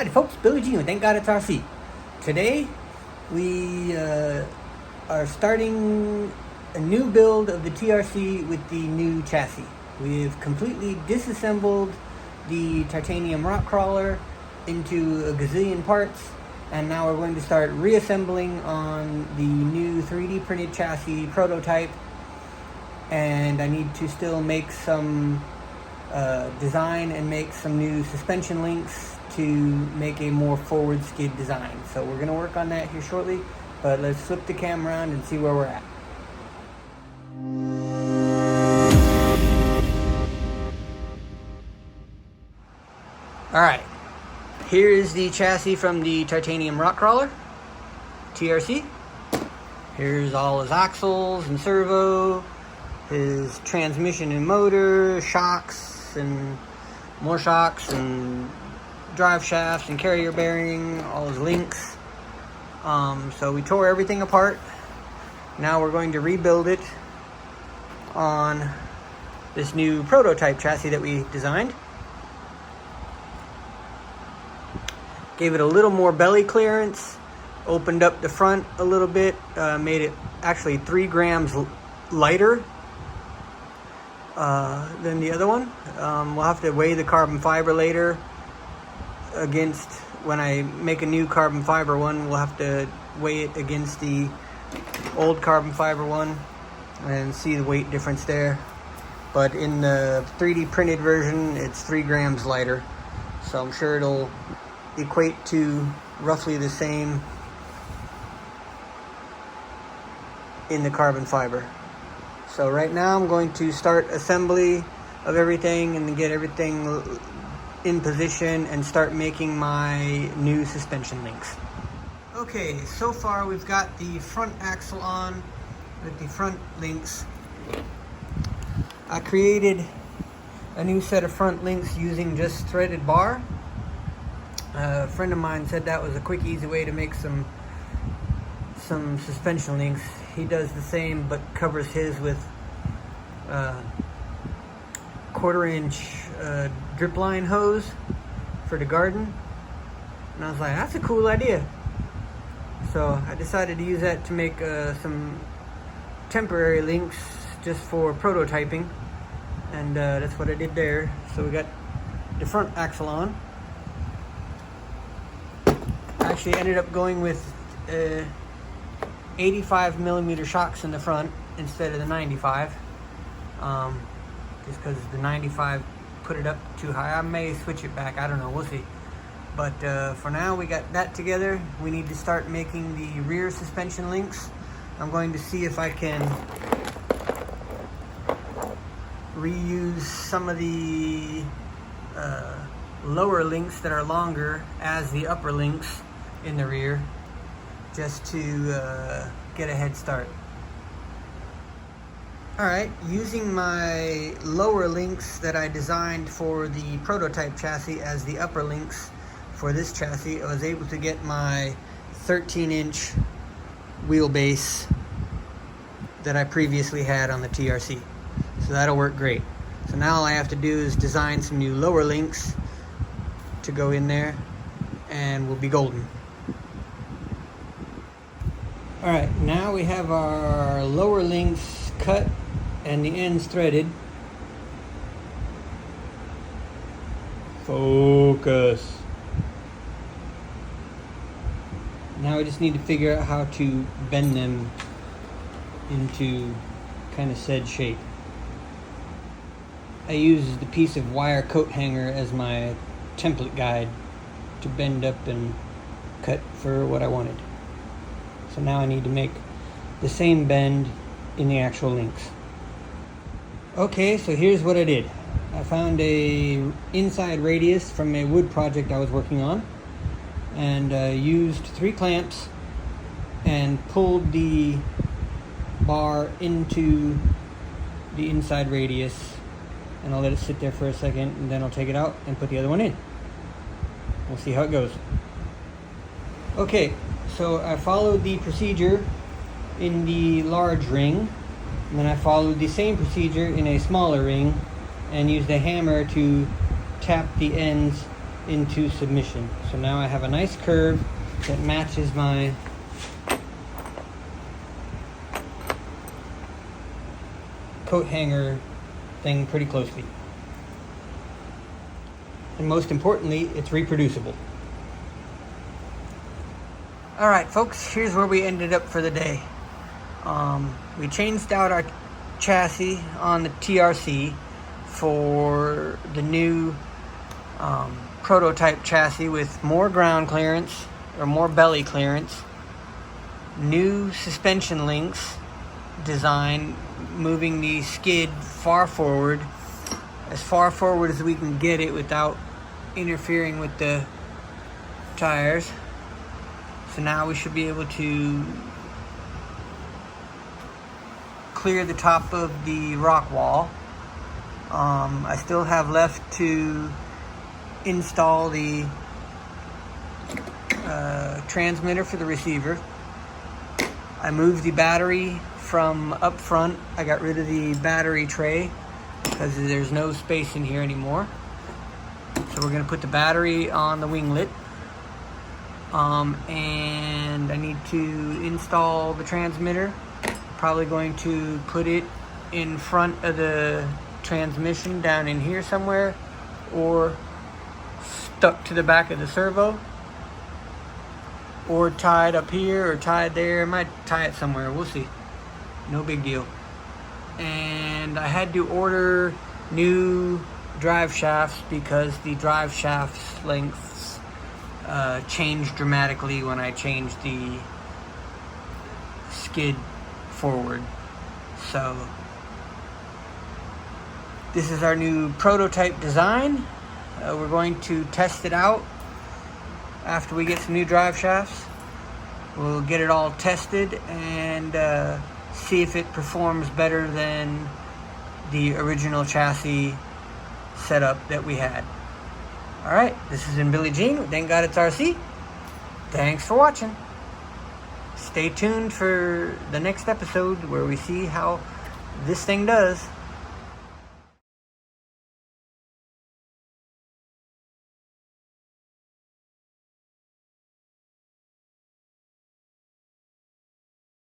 Howdy folks, Billy G with Thank God It's RC. Today we are starting a new build of the TRC with the new chassis. We've completely disassembled the titanium rock crawler into a gazillion parts, and now we're going to start reassembling on the new 3D printed chassis prototype. And I need to still make some design and make some new suspension links to make a more forward skid design. So we're going to work on that here shortly, but let's flip the cam around and see where we're at. Alright, here is the chassis from the titanium rock crawler, TRC. Here's all his axles and servo, his transmission and motor, shocks and more shocks, and drive shafts and carrier bearing, all his links. So we tore everything apart. Now we're going to rebuild it on this new prototype chassis that we designed. Gave it a little more belly clearance, opened up the front a little bit, made it actually 3 grams lighter than the other one. We'll have to weigh the carbon fiber later against, when I make a new carbon fiber one, we'll have to weigh it against the old carbon fiber one and see the weight difference there. But in the 3D printed version, it's 3 grams lighter, so I'm sure it'll equate to roughly the same in the carbon fiber. So right now I'm going to start assembly of everything and get everything in position and start making my new suspension links. Okay, so far we've got the front axle on with the front links. I created a new set of front links using just threaded bar. A friend of mine said that was a quick, easy way to make some suspension links. He does the same, but covers his with 1/4 inch drip line hose for the garden. And I was like, that's a cool idea. So I decided to use that to make some temporary links just for prototyping. And that's what I did there. So we got the front axle on. I actually ended up going with 85 millimeter shocks in the front instead of the 95. Just because the 95 put it up too high. I may switch it back, I don't know, we'll see. But for now we got that together. We need to start making the rear suspension links. I'm going to see if I can reuse some of the lower links that are longer as the upper links in the rear, just to get a head start. Alright, using my lower links that I designed for the prototype chassis as the upper links for this chassis, I was able to get my 13-inch wheelbase that I previously had on the TRC. So that'll work great. So now all I have to do is design some new lower links to go in there, and we'll be golden. Alright, now we have our lower links cut and the ends threaded. Focus. Now we just need to figure out how to bend them into kind of said shape. I used the piece of wire coat hanger as my template guide to bend up and cut for what I wanted. So now I need to make the same bend in the actual links. Okay, so here's what I did. I found a inside radius from a wood project I was working on, and used 3 clamps and pulled the bar into the inside radius, and I'll let it sit there for a second, and then I'll take it out and put the other one in. We'll see how it goes. Okay, so I followed the procedure in the large ring, and then I followed the same procedure in a smaller ring and used a hammer to tap the ends into submission. So now I have a nice curve that matches my coat hanger thing pretty closely. And most importantly, it's reproducible. Alright folks, here's where we ended up for the day. We changed out our chassis on the TRC for the new prototype chassis with more ground clearance, or more belly clearance, new suspension links design, moving the skid as far forward as we can get it without interfering with the tires. So now we should be able to clear the top of the rock wall. I still have left to install the transmitter for the receiver. I moved the battery from up front. I got rid of the battery tray because there's no space in here anymore. So we're going to put the battery on the winglet. And I need to install the transmitter. Probably going to put it in front of the transmission down in here somewhere, or stuck to the back of the servo, or tied up here or tied there. I might tie it somewhere, we'll see. No big deal. And I had to order new drive shafts because the drive shafts lengths changed dramatically when I changed the skid forward. So this is our new prototype design. We're going to test it out after we get some new drive shafts. We'll get it all tested and see if it performs better than the original chassis setup that we had. Alright, this has been Billy Jean with Thank God It's RC. Thanks for watching. Stay tuned for the next episode where we see how this thing does.